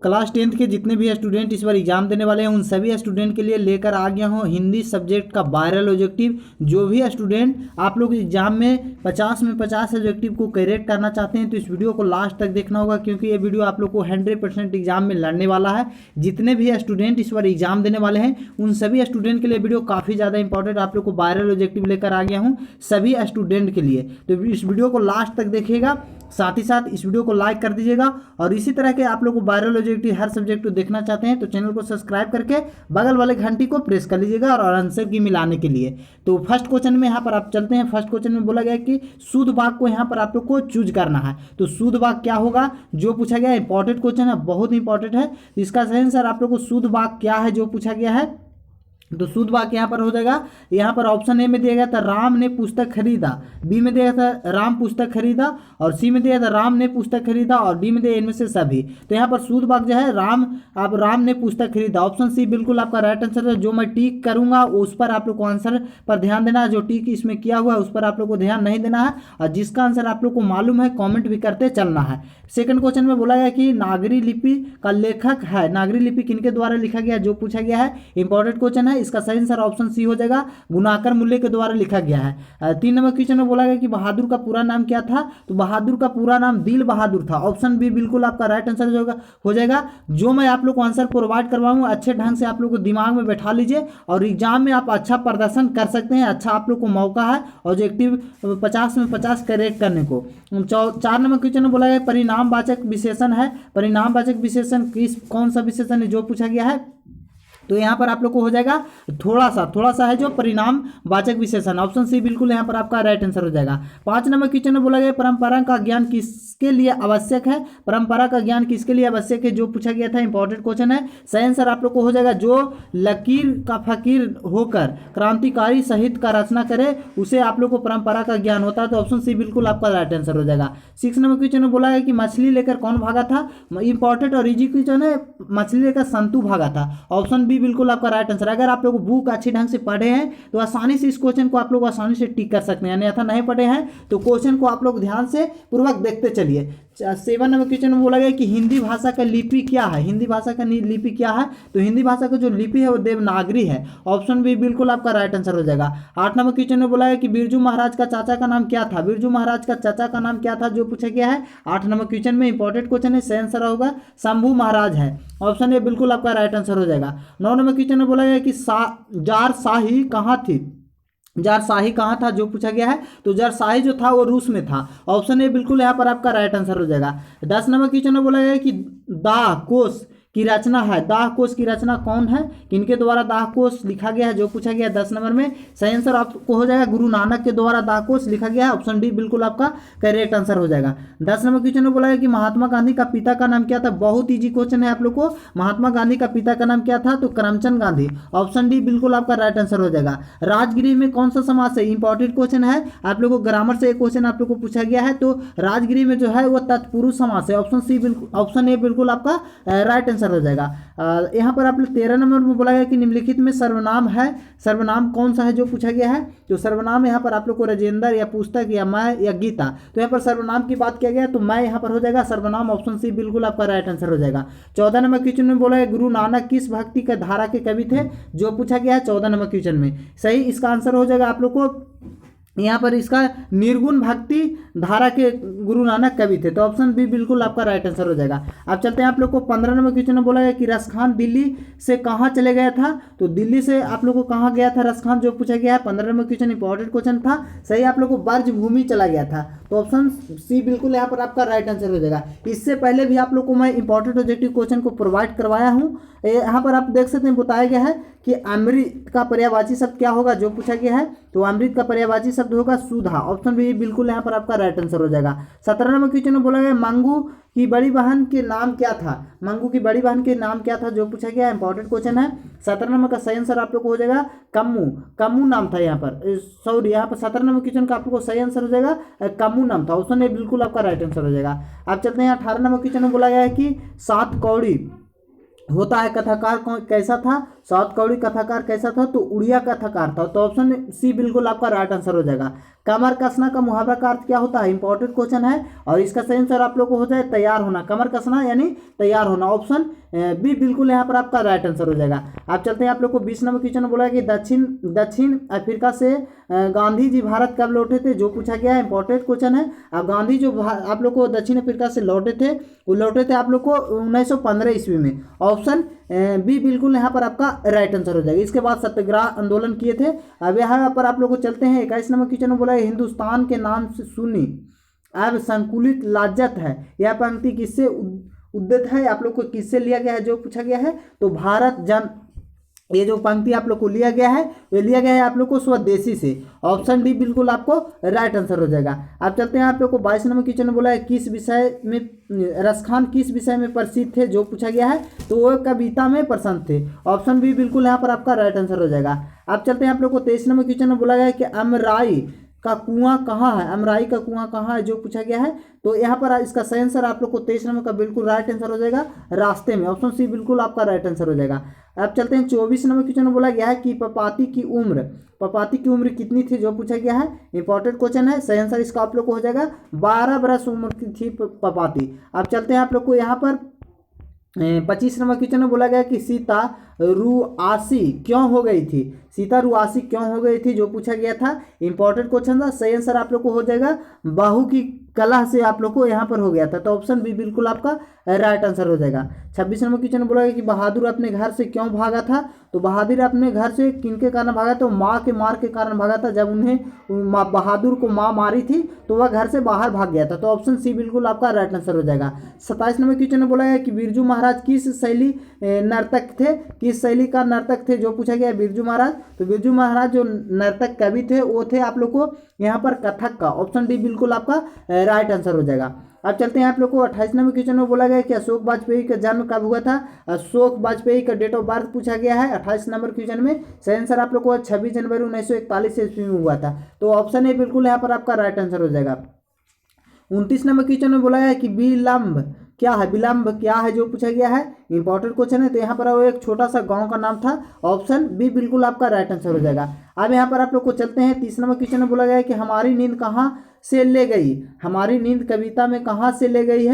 Class 10th के जितने भी स्टूडेंट इस बार एग्जाम देने वाले हैं उन सभी स्टूडेंट के लिए लेकर आ गया हूँ हिंदी सब्जेक्ट का वायरल ऑब्जेक्टिव। जो भी स्टूडेंट आप लोग एग्जाम में 50 में 50 ऑब्जेक्टिव को करेक्ट करना चाहते हैं तो इस वीडियो को लास्ट तक देखना होगा, क्योंकि ये वीडियो आप लोग को 100% एग्जाम में लड़ने वाला है। जितने भी स्टूडेंट इस बार एग्जाम देने वाले हैं उन सभी स्टूडेंट के लिए वीडियो काफ़ी ज़्यादा इंपॉर्टेंट आप लोग को वायरल ऑब्जेक्टिव लेकर आ गया हूँ सभी स्टूडेंट के लिए। तो इस वीडियो को लास्ट तक देखिएगा, साथ ही साथ इस वीडियो को लाइक कर दीजिएगा। और इसी तरह के आप लोग को वायरल ऑब्जेक्टिव हर सब्जेक्ट को देखना चाहते हैं तो चैनल को सब्सक्राइब करके बगल वाले घंटी को प्रेस कर लीजिएगा और आंसर की मिलाने के लिए। तो फर्स्ट क्वेश्चन में यहाँ पर आप चलते हैं। फर्स्ट क्वेश्चन में बोला गया कि शुद्ध वाक्य को यहाँ पर आप लोग को चूज करना है। तो शुद्ध वाक्य क्या होगा जो पूछा गया है, इंपॉर्टेंट क्वेश्चन है, बहुत इंपॉर्टेंट है। इसका सही आंसर आप लोग को शुद्ध वाक्य क्या है जो पूछा गया है। तो शुद्ध वाक्य यहाँ पर हो जाएगा, यहाँ पर ऑप्शन ए में दिया गया था राम ने पुस्तक खरीदा, बी में दिया था राम पुस्तक खरीदा, और सी में दिया था राम ने पुस्तक खरीदा, और डी में दिया इनमें से सभी। तो यहाँ पर शुद्ध वाक्य जो है राम ने पुस्तक खरीदा। ऑप्शन सी बिल्कुल आपका राइट आंसर है। जो मैं टिक करूंगा उस पर आप लोग को आंसर पर ध्यान देना है, जो टिक इसमें किया हुआ है उस पर आप लोग को ध्यान नहीं देना है, और जिसका आंसर आप लोग को मालूम है कॉमेंट भी करते चलना है। सेकंड क्वेश्चन में बोला गया कि नागरी लिपि का लेखक है, नागरी लिपि किनके द्वारा लिखा गया जो पूछा गया है, इंपॉर्टेंट क्वेश्चन है। इसका सही आंसर ऑप्शन सी हो जाएगा, गुणाकर मूल्य के द्वारा लिखा गया है। 3 नंबर क्वेश्चन में बोला गया कि बहादुर का पूरा नाम क्या था। तो बहादुर का पूरा नाम दिल बहादुर था। ऑप्शन बी बिल्कुल आपका राइट आंसर हो जाएगा। जो मैं आप लोग को आंसर प्रोवाइड करवाऊंगा अच्छे ढंग से आप लोग को दिमाग में बैठा लीजिए और एग्जाम में आप अच्छा प्रदर्शन कर सकते हैं। अच्छा आप लोग को मौका है ऑब्जेक्टिव 50 में 50 करेक्ट करने को। 4 नंबर क्वेश्चन में बोला गया परिणामवाचक विशेषण है। परिणामवाचक विशेषण कौन सा विशेषण है जो पूछा गया है। तो यहाँ पर आप लोग को हो जाएगा थोड़ा सा है जो परिणाम वाचक विशेषण। ऑप्शन सी बिल्कुल यहाँ पर आपका राइट आंसर हो जाएगा। 5 नंबर क्वेश्चन में बोला गया परंपरा का ज्ञान किसके लिए आवश्यक है। परंपरा का ज्ञान किसके लिए आवश्यक है जो पूछा गया था, इंपॉर्टेंट क्वेश्चन है। सही आंसर आप लोग को हो जाएगा जो लकीर का फकीर होकर क्रांतिकारी साहित्य का रचना करे उसे आप लोग को परंपरा का ज्ञान होता है। तो ऑप्शन सी बिल्कुल आपका राइट आंसर हो जाएगा। 6 नंबर क्वेश्चन में बोला गया कि मछली लेकर कौन भागा था। इंपॉर्टेंट और इजी क्वेश्चन है, मछली लेकर संतु भागा था। ऑप्शन बी बिल्कुल आपका राइट आंसर। अगर आप लोग बुक अच्छी ढंग से पढ़े हैं तो आसानी से इस क्वेश्चन को आप लोग आसानी से टिक कर सकते हैं, अन्यथा नहीं पढ़े हैं तो क्वेश्चन को आप लोग ध्यान से पूर्वक देखते चलिए। 7 नंबर क्वेश्चन में बोला गया कि हिंदी भाषा का लिपि क्या है। हिंदी भाषा का लिपि क्या है। तो हिंदी भाषा का जो लिपि है वो देवनागरी है। ऑप्शन बी बिल्कुल आपका राइट आंसर हो जाएगा। 8 नंबर क्वेश्चन में बोला गया कि बिरजू महाराज का चाचा का नाम क्या था। बिरजू महाराज का चाचा का नाम क्या था जो पूछा गया है 8 नंबर क्वेश्चन में। इंपॉर्टेंट क्वेश्चन है, सही आंसर होगा शंभू महाराज है। ऑप्शन ए बिल्कुल आपका राइट आंसर हो जाएगा। 9 नंबर क्वेश्चन में बोला गया कि जार शाही कहाँ थी। जार शाही कहाँ था जो पूछा गया है। तो जार शाही जो था वो रूस में था। ऑप्शन ए बिल्कुल यहाँ पर आपका राइट आंसर हो जाएगा। 10 नंबर क्वेश्चन में बोला गया कि दाह कोश की रचना है। दाह कोश की रचना कौन है, किनके द्वारा दाह कोश लिखा गया है जो पूछा गया 10 नंबर में। सही आंसर आपको हो जाएगा गुरु नानक के द्वारा दाह कोश लिखा गया है। ऑप्शन डी बिल्कुल आपका करेक्ट आंसर हो जाएगा। 10 नंबर क्वेश्चन में बोला है कि महात्मा गांधी का पिता का नाम क्या था। बहुत ईजी क्वेश्चन है आप लोग को। महात्मा गांधी का पिता का नाम क्या था। तो करमचंद गांधी। ऑप्शन डी बिल्कुल आपका राइट आंसर हो जाएगा। राजगृह में कौन सा समास है। इंपॉर्टेंट क्वेश्चन है, आप लोग को ग्रामर से एक क्वेश्चन आप लोग को पूछा गया है। तो राजगृह में जो है वो तत्पुरुष समास है। ऑप्शन सी ऑप्शन ए बिल्कुल आपका राइट आंसर हो जाएगा। यहाँ पर आप 13 नंबर में बोला गया कि निम्नलिखित में सर्वनाम है। सर्वनाम कौन सा है जो पूछा गया है। तो सर्वनाम यहाँ पर आप लोग को राजेंद्र या पुस्तक या मैं या गीता। तो यहाँ पर सर्वनाम की बात किया गया तो मैं यहाँ पर हो जाएगा सर्वनाम। ऑप्शन सी बिल्कुल आपका राइट आंसर हो जाएगा। 14 नंबर क्वेश्चन में बोला है गुरु नानक किस भक्ति का धारा के कवि थे जो पूछा गया है 14 नंबर क्वेश्चन में। सही इसका आंसर हो जाएगा आप लोग को यहाँ पर इसका निर्गुण भक्ति धारा के गुरु नानक कवि थे। तो ऑप्शन बी बिल्कुल आपका राइट आंसर हो जाएगा। अब चलते हैं आप लोग को 15 नंबर क्वेश्चन में बोला गया कि रसखान दिल्ली से कहाँ चले गया था। तो दिल्ली से आप लोग को कहाँ गया था रसखान जो पूछा गया है 15 नंबर क्वेश्चन। इंपॉर्टेंट क्वेश्चन था, सही आप लोग को ब्रज भूमि चला गया था। तो ऑप्शन सी बिल्कुल यहाँ पर आपका राइट आंसर हो जाएगा। इससे पहले भी आप लोग को मैं इंपॉर्टेंट ऑब्जेक्टिव क्वेश्चन को प्रोवाइड करवाया हूँ। यहाँ पर आप देख सकते हैं बताया गया है कि अमृत का पर्यायवाची शब्द क्या होगा जो पूछा गया है। तो अमृत का पर्यायवाची शब्द होगा सुधा। ऑप्शन बी बिल्कुल यहाँ पर आपका राइट आंसर हो जाएगा। 17 नंबर क्वेश्चन में बोला गया मंगू की बड़ी बहन के नाम क्या था। मंगू की बड़ी बहन के नाम क्या था जो पूछा गया। इंपॉर्टेंट क्वेश्चन है। 17 नंबर का सही आंसर आप लोग को हो जाएगा कम्मू। कम्मू नाम था यहाँ पर, सॉरी यहाँ पर 17 नंबर क्वेश्चन का आप लोग को सही आंसर हो जाएगा कम्मू नाम था। ऑप्शन ए बिल्कुल आपका राइट आंसर हो जाएगा। अब चलते हैं 18 नंबर क्वेश्चन में बोला गया है कि 7 कौड़ी होता है कथाकार कैसा था। साउथ कौड़ी कथाकार कैसा था, तो उड़िया कथाकार था। तो ऑप्शन सी बिल्कुल आपका राइट आंसर हो जाएगा। कमर कसना का मुहावरा का अर्थ क्या होता है, इंपॉर्टेंट क्वेश्चन है और इसका सही आंसर आप लोग को हो जाए तैयार होना। कमर कसना यानी तैयार होना, ऑप्शन बी बिल्कुल यहाँ पर आपका राइट आंसर हो जाएगा। आप चलते हैं आप लोग को 20 नंबर क्वेश्चन बोला है कि दक्षिण अफ्रीका से गांधी जी भारत कब लौटे थे, जो पूछा गया है, इंपॉर्टेंट क्वेश्चन है। अब गांधी जो आप लोग को दक्षिण अफ्रीका से लौटे थे, वो लौटे थे आप लोग को 1915 ईस्वी में। ऑप्शन बी बिल्कुल यहाँ पर आपका राइट आंसर हो जाएगा। इसके बाद सत्याग्रह आंदोलन किए थे। अब यहाँ पर आप लोग को चलते हैं 21 नंबर क्वेश्चन बोला है हिंदुस्तान के नाम से सुनी अब संकुलित लाजत है, यह पंक्ति किससे उद्धृत है, आप लोग को किससे लिया गया है, जो पूछा गया है, तो भारत जन, ये जो पंक्ति आप लोग को लिया गया है ये लिया गया है आप लोग को स्वदेशी से। ऑप्शन डी बिल्कुल आपको राइट आंसर हो जाएगा। आप चलते हैं आप लोग को 22 नंबर क्वेश्चन में बोला है किस विषय में रसखान किस विषय में प्रसिद्ध थे, जो पूछा गया है, तो वो कविता में प्रसन्न थे। ऑप्शन बी बिल्कुल यहाँ पर आपका राइट आंसर हो जाएगा। आप चलते हैं आप लोग को 23 नंबर क्वेश्चन में बोला गया है कि अमराई का कुआं कहाँ है, अमराई का कुआं कहाँ है, जो पूछा गया है, तो यहाँ पर इसका सही आंसर आप लोग को 23 नंबर का बिल्कुल राइट आंसर हो जाएगा, रास्ते में। ऑप्शन सी बिल्कुल आपका राइट आंसर हो जाएगा। अब चलते हैं 24 नंबर क्वेश्चन में बोला गया है कि पपाती की उम्र कितनी थी, जो पूछा गया है, इंपॉर्टेंट क्वेश्चन है। सही आंसर इसका आप लोग को हो जाएगा 12 बरस उम्र की थी पपाती। अब चलते हैं आप लोग को यहाँ पर 25 नंबर क्वेश्चन में बोला गया कि सीता रुआसी क्यों हो गई थी, सीता रुआसी क्यों हो गई थी, जो पूछा गया था, इंपॉर्टेंट क्वेश्चन था। सही आंसर आप लोग को हो जाएगा बाहु की कला से आप लोग को यहाँ पर हो गया था। तो ऑप्शन बी बिल्कुल आपका राइट आंसर हो जाएगा। 26 नंबर क्वेश्चन बोला गया कि बहादुर अपने घर से क्यों भागा था, तो बहादुर अपने घर से किनके कारण भागा, तो माँ के मार के कारण भागा था। जब उन्हें बहादुर को माँ मारी थी तो वह घर से बाहर भाग गया था। तो ऑप्शन सी बिल्कुल आपका राइट आंसर हो जाएगा। 27 नंबर क्वेश्चन में बोला गया कि बिरजू महाराज किस शैली नर्तक थे, किस शैली का नर्तक थे, जो पूछा गया बिरजू महाराज, तो बिरजू महाराज जो नर्तक कवि थे वो थे आप लोग को यहाँ पर कथक का। ऑप्शन डी बिल्कुल आपका राइट आंसर हो जाएगा। अब चलते हैं आप लोग को 28 नंबर क्वेश्चन में बोला गया कि अशोक वाजपेयी का जन्म कब हुआ था, अशोक वाजपेयी का डेट ऑफ बर्थ पूछा गया है 28 नंबर क्वेश्चन में। सही आंसर आप लोग को 26 जनवरी 1941 ईस्वी में हुआ था। तो ऑप्शन ए बिल्कुल यहाँ पर आपका राइट आंसर हो जाएगा। 29 नंबर क्वेश्चन में बोला गया कि विलंब क्या है, विलंब क्या है, जो पूछा गया है, इंपॉर्टेंट क्वेश्चन है। तो यहाँ पर वो एक छोटा सा गांव का नाम था। ऑप्शन बी बिल्कुल आपका राइट आंसर हो जाएगा। अब यहाँ पर आप लोग को चलते हैं 30 नंबर क्वेश्चन में बोला गया है कि हमारी नींद कहाँ से ले गई, हमारी नींद कविता में कहाँ से ली गई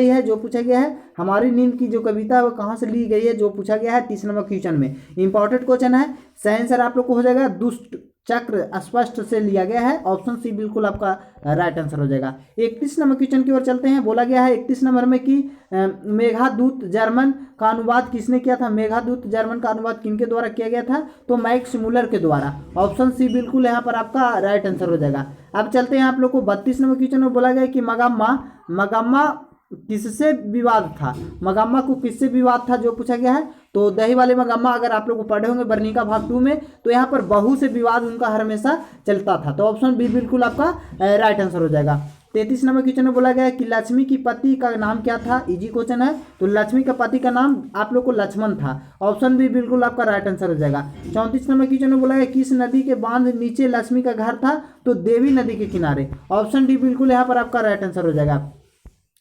है, जो पूछा गया है, हमारी नींद की जो कविता है वो कहाँ से ली गई है, जो पूछा गया है 30 नंबर क्वेश्चन में। इंपॉर्टेंट क्वेश्चन है। सही आंसर आप लोग को हो जाएगा दुष्ट चक्र स्पष्ट से लिया गया है। ऑप्शन सी बिल्कुल आपका राइट आंसर हो जाएगा। 31 नंबर क्वेश्चन की ओर चलते हैं। बोला गया है 31 नंबर में कि मेघदूत जर्मन का अनुवाद किसने किया था, मेघदूत जर्मन का अनुवाद किनके द्वारा किया गया था, तो मैक्स मुलर के द्वारा। ऑप्शन सी बिल्कुल यहाँ पर आपका राइट आंसर हो जाएगा। अब चलते हैं आप लोग को 32 नंबर क्वेश्चन में बोला गया कि मगम्मा किससे विवाद था, मगम्मा को किससे विवाद था, जो पूछा गया है, तो दही वाले मगम्मा अगर आप लोग को पढ़े होंगे बर्निका भाग 2 में, तो यहाँ पर बहू से विवाद उनका हमेशा चलता था। तो ऑप्शन बी बिल्कुल आपका राइट आंसर हो जाएगा। 33 नंबर क्वेश्चन में बोला गया है कि लक्ष्मी की पति का नाम क्या था, इजी क्वेश्चन है। तो लक्ष्मी का पति का नाम आप लोग को लक्ष्मण था। ऑप्शन बी बिल्कुल आपका राइट आंसर हो जाएगा। 34 नंबर क्वेश्चन में बोला गया किस नदी के बांध नीचे लक्ष्मी का घर था, तो देवी नदी के किनारे। ऑप्शन डी बिल्कुल यहाँ पर आपका राइट आंसर हो जाएगा।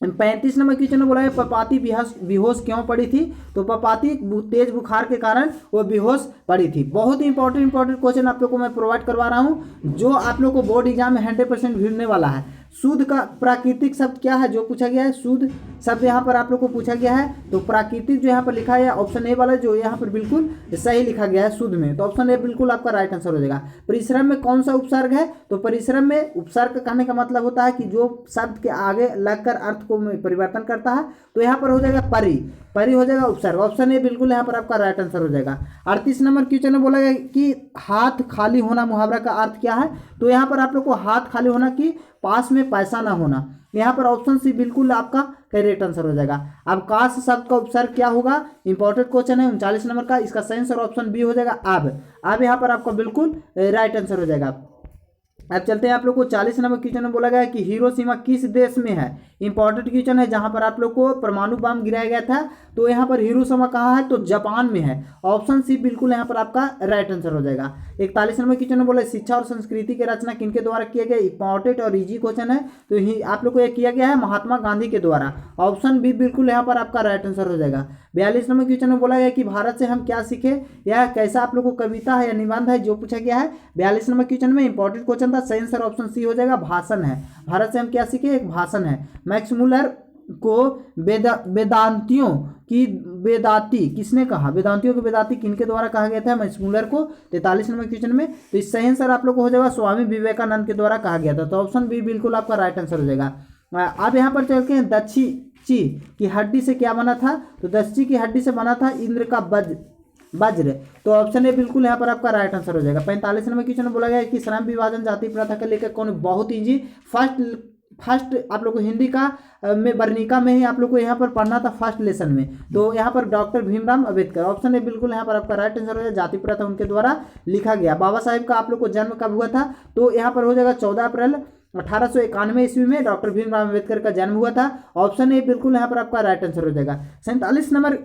35 नंबर क्वेश्चन में बोला है पपाती बेहोश क्यों पड़ी थी, तो पपाती तेज बुखार के कारण वो बेहोश पड़ी थी। बहुत ही इंपॉर्टेंट क्वेश्चन आप लोग को मैं प्रोवाइड करवा रहा हूँ, जो आप लोग को बोर्ड एग्जाम में 100% भिड़ने वाला है। शुद्ध का प्राकृतिक शब्द क्या है, जो पूछा गया है, शुद्ध शब्द यहाँ पर आप लोग को पूछा गया है। तो प्राकृतिक जो यहाँ पर लिखा है ऑप्शन ए वाला जो यहाँ पर बिल्कुल सही लिखा गया है शुद्ध में, तो ऑप्शन ए बिल्कुल आपका राइट आंसर हो जाएगा। परिश्रम में कौन सा उपसर्ग है, तो परिश्रम में उपसर्ग कहने का मतलब होता है कि जो शब्द के आगे लगकर अर्थ को परिवर्तन करता है, तो यहाँ पर हो जाएगा परी हो जाएगा उपसर्ग। ऑप्शन ए बिल्कुल यहाँ पर आपका राइट आंसर हो जाएगा। 38 नंबर क्वेश्चन में बोला गया कि हाथ खाली होना मुहावरा का अर्थ क्या है, तो यहाँ पर आप लोग को हाथ खाली होना कि पास में पैसा ना होना। यहाँ पर ऑप्शन सी बिल्कुल आपका करेक्ट आंसर हो जाएगा। अब काश शब्द का उपसर्ग क्या होगा, इंपॉर्टेंट क्वेश्चन है 39 नंबर का, इसका सही आंसर ऑप्शन बी हो जाएगा अब यहाँ पर आपका बिल्कुल राइट आंसर हो जाएगा। अब चलते हैं आप लोग को 40 नंबर क्वेश्चन में बोला गया है कि हिरोशिमा किस देश में है। इंपॉर्टेंट क्वेश्चन है, जहां पर आप लोग को परमाणु बम गिराया गया था, तो यहाँ पर हिरोशिमा कहाँ है, तो जापान में है। ऑप्शन सी बिल्कुल यहाँ पर आपका राइट आंसर हो जाएगा। 41 नंबर क्वेश्चन में बोला शिक्षा और संस्कृति की रचना किनके द्वारा किया गया। इंपॉर्टेंट और इजी क्वेश्चन है, तो आप लोग को यह किया गया है महात्मा गांधी के द्वारा। ऑप्शन बी बिल्कुल यहाँ पर आपका राइट आंसर हो जाएगा। 42 नंबर क्वेश्चन में बोला गया कि भारत से हम क्या सीखे, यह कैसा आप लोग को कविता है या निबंध है जो पूछा गया है। 42 नंबर क्वेश्चन में इंपॉर्टेंट क्वेश्चन था, सही आंसर ऑप्शन सी हो जाएगा, भाषण है। भारत से हम क्या सीखे, एक भाषण है। मैक्स मुलर को वेदांतियों की वेदाती किसने कहा, वेदांतियों के वेदाती किनके द्वारा कहा गया था, मैक्स मुलर को। 43 नंबर क्वेश्चन में, तो इस सही आंसर आप लोग को हो जाएगा स्वामी विवेकानंद के द्वारा कहा गया था, तो ऑप्शन बी बिल्कुल आपका राइट आंसर हो जाएगा। अब यहाँ पर चलते हैं दक्षी की हड्डी से क्या बना था, तो दक्षी की हड्डी से बना था इंद्र का वज्र, तो ऑप्शन ए बिल्कुल यहाँ पर आपका राइट आंसर हो जाएगा। 45 नंबर क्वेश्चन में बोला गया है कि श्रम विभाजन जाति प्रथा का लेकर कौन, बहुत इजी, फर्स्ट आप लोग को हिंदी का में वर्णिका में ही आप लोग को यहाँ पर पढ़ना था फर्स्ट लेसन में, तो यहाँ पर doctor Bhimrao Ambedkar. Option A बिल्कुल यहाँ पर आपका राइट आंसर हो जाएगा, जाति प्रथा उनके द्वारा लिखा गया। बाबा साहेब का आप लोग को जन्म कब हुआ था, तो यहाँ पर हो जाएगा 14 अप्रैल 1891 ईस्वी में डॉक्टर भीमराव अंबेडकर का जन्म हुआ था। ऑप्शन ए बिल्कुल यहाँ पर आपका राइट आंसर हो जाएगा। 47 नंबर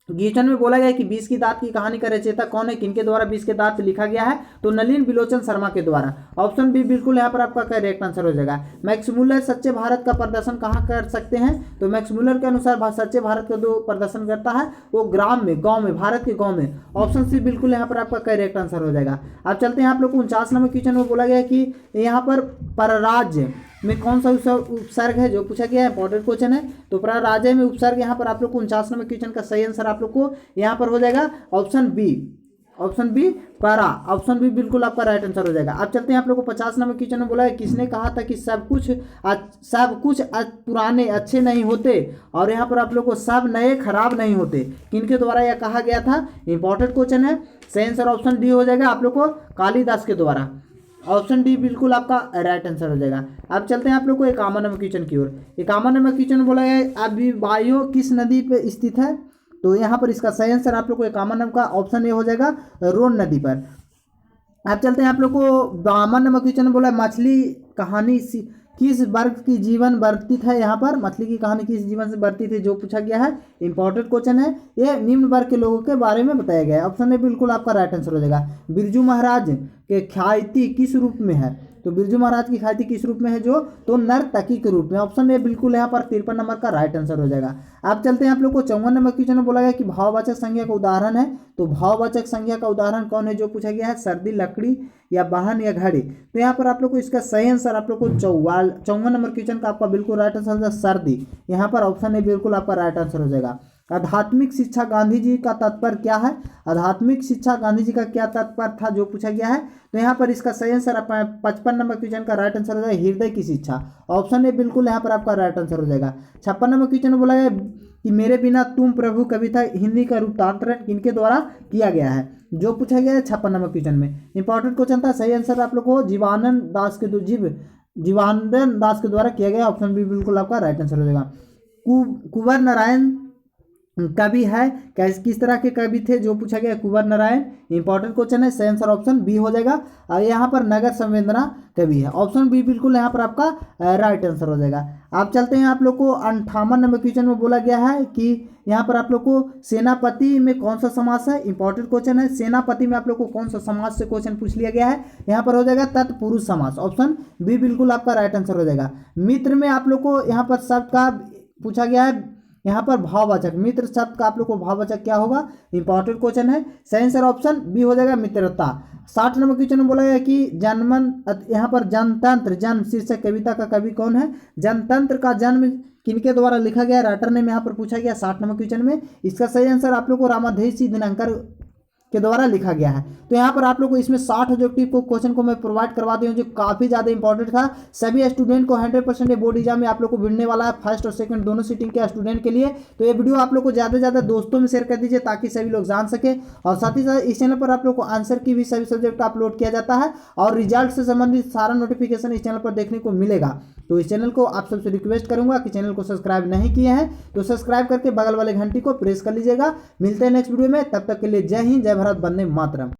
क्वेश्चन में बोला गया है कि 20 की दात की कहानी का रचयिता कौन है, किनके द्वारा 20 के दात लिखा गया है, तो नलिन बिलोचन शर्मा के द्वारा। ऑप्शन बी बिल्कुल यहाँ पर आपका करेक्ट आंसर हो जाएगा। मैक्स मुलर सच्चे भारत का प्रदर्शन कहाँ कर सकते हैं, तो मैक्स मुलर के अनुसार सच्चे भारत का जो प्रदर्शन करता है वो ग्राम में, गाँव में, भारत के गाँव में। ऑप्शन सी बिल्कुल यहाँ पर आपका करेक्ट आंसर हो जाएगा। अब चलते हैं आप लोग को 49 नंबर क्वेश्चन में बोला गया है कि यहाँ पर परराज्य में कौन सा उपसर्ग है जो पूछा गया है, इंपॉर्टेंट क्वेश्चन है, तो परराज्य में उपसर्ग यहाँ पर आप लोग को 49 नंबर क्वेश्चन का सही आंसर आप लोग को यहाँ पर हो जाएगा ऑप्शन बी पारा। ऑप्शन बी बिल्कुल आपका राइट आंसर हो जाएगा। अब चलते हैं आप लोग को 50 नंबर क्वेश्चन में बोला है किसने कहा था कि सब कुछ पुराने अच्छे नहीं होते, और यहाँ पर आप लोग को सब नए खराब नहीं होते, किनके द्वारा यह कहा गया था, इंपॉर्टेंट क्वेश्चन है। सही आंसर ऑप्शन डी हो जाएगा आप लोग को कालिदास के द्वारा। ऑप्शन डी बिल्कुल आपका राइट आंसर हो जाएगा। अब चलते हैं आप लोग को 51 नंबर क्वेश्चन की ओर। 51 नंबर क्वेश्चन बोला है अभिवायो किस नदी पे स्थित है, तो यहाँ पर इसका सही आंसर आप लोग को 51 नंबर का ऑप्शन ए हो जाएगा, रोन नदी पर। अब चलते हैं आप लोग को 52 नंबर क्वेश्चन बोला मछली कहानी किस वर्ग की जीवन व्यतीत है, यहाँ पर मछली की कहानी किस जीवन से व्यतीत है जो पूछा गया है, इंपॉर्टेंट क्वेश्चन है। ये निम्न वर्ग के लोगों के बारे में बताया गया है। ऑप्शन ए बिल्कुल आपका राइट आंसर हो जाएगा। बिरजू महाराज के ख्याति किस रूप में है, तो बिरजू महाराज की ख्याति किस रूप में है जो, तो नर्तकी के रूप में। ऑप्शन ए बिल्कुल यहाँ पर 53 नंबर का राइट आंसर हो जाएगा। अब चलते हैं आप लोग को 54 नंबर क्वेश्चन में बोला गया कि भाववाचक संज्ञा का उदाहरण है, तो भाववाचक संज्ञा का उदाहरण कौन है जो पूछा गया है, सर्दी, लकड़ी या वाहन या घड़ी। तो यहाँ पर आप लोग को इसका सही आंसर आप लोग को 54 नंबर क्वेश्चन का आपका बिल्कुल राइट आंसर हो जाएगा सर्दी। यहाँ पर ऑप्शन ए बिल्कुल आपका राइट आंसर हो जाएगा। आध्यात्मिक शिक्षा गांधी जी का तात्पर्य क्या है, आध्यात्मिक शिक्षा गांधी जी का क्या तात्पर्य था जो पूछा गया है, तो यहाँ पर इसका सही आंसर 55 नंबर क्वेश्चन का राइट आंसर हो जाएगा हृदय की शिक्षा। ऑप्शन ए बिल्कुल यहाँ पर आपका राइट आंसर हो जाएगा। 56 नंबर क्वेश्चन में बोला गया कि मेरे बिना तुम प्रभु कविता हिंदी का रूपांतरण किनके द्वारा किया गया है जो पूछा गया है 56 नंबर क्वेश्चन में। इंपॉर्टेंट क्वेश्चन था, सही आंसर आप लोग को जीवानंद दास के द्वारा किया गया। ऑप्शन बी बिल्कुल आपका राइट आंसर हो जाएगा। कुंवर नारायण कवि है, किस तरह के कवि थे जो पूछा गया कुंवर नारायण, इंपॉर्टेंट क्वेश्चन है। सही आंसर ऑप्शन बी हो जाएगा। और यहाँ पर नगर संवेदना कवि है, ऑप्शन बी बिल्कुल यहाँ पर आपका राइट आंसर हो जाएगा। आप चलते हैं आप लोग को 58 नंबर क्वेश्चन में बोला गया है कि यहाँ पर आप लोग को सेनापति में कौन सा समास है, इंपॉर्टेंट क्वेश्चन है। सेनापति में आप लोग को कौन सा समास से क्वेश्चन पूछ लिया गया है, यहाँ पर हो जाएगा तत्पुरुष समास। ऑप्शन बी बिल्कुल आपका राइट आंसर हो जाएगा। मित्र में आप लोग को यहाँ पर शब्द का पूछा गया है, यहाँ पर भाववाचक, मित्र शब्द का आप लोग को भाववाचक क्या होगा, इंपॉर्टेंट क्वेश्चन है। सही आंसर ऑप्शन बी हो जाएगा मित्रता। 60 नंबर क्वेश्चन में बोला गया कि यहाँ पर जनतंत्र जन्म शीर्षक कविता का कवि कौन है, जनतंत्र का जन्म किनके द्वारा लिखा गया, राइटर ने यहाँ पर पूछा गया 60 नंबर क्वेश्चन में। इसका सही आंसर आप लोग को रामाधेसी दिनकर के द्वारा लिखा गया है। तो यहाँ पर आप लोग को इसमें 60 ऑब्जेक्टिव को क्वेश्चन को मैं प्रोवाइड करवा दी हूँ जो काफ़ी ज़्यादा इंपॉर्टेंट था। सभी स्टूडेंट को 100% बोर्ड एग्जाम में आप लोग को भिड़ने वाला है, फर्स्ट और सेकंड दोनों सीटिंग के स्टूडेंट के लिए। तो ये वीडियो आप लोग को ज़्यादा से ज़्यादा दोस्तों में शेयर कर दीजिए ताकि सभी लोग जान सके। और साथ ही साथ इस चैनल पर आप लोग को आंसर की भी सभी सब्जेक्ट अपलोड किया जाता है और रिजल्ट से संबंधित सारा नोटिफिकेशन इस चैनल पर देखने को मिलेगा। तो इस चैनल को आप सबसे रिक्वेस्ट करूंगा कि चैनल को सब्सक्राइब नहीं किए हैं तो सब्सक्राइब करके बगल वाले घंटी को प्रेस कर लीजिएगा। मिलते हैं नेक्स्ट वीडियो में, तब तक के लिए जय हिंद, जय भारत, वंदे मातरम।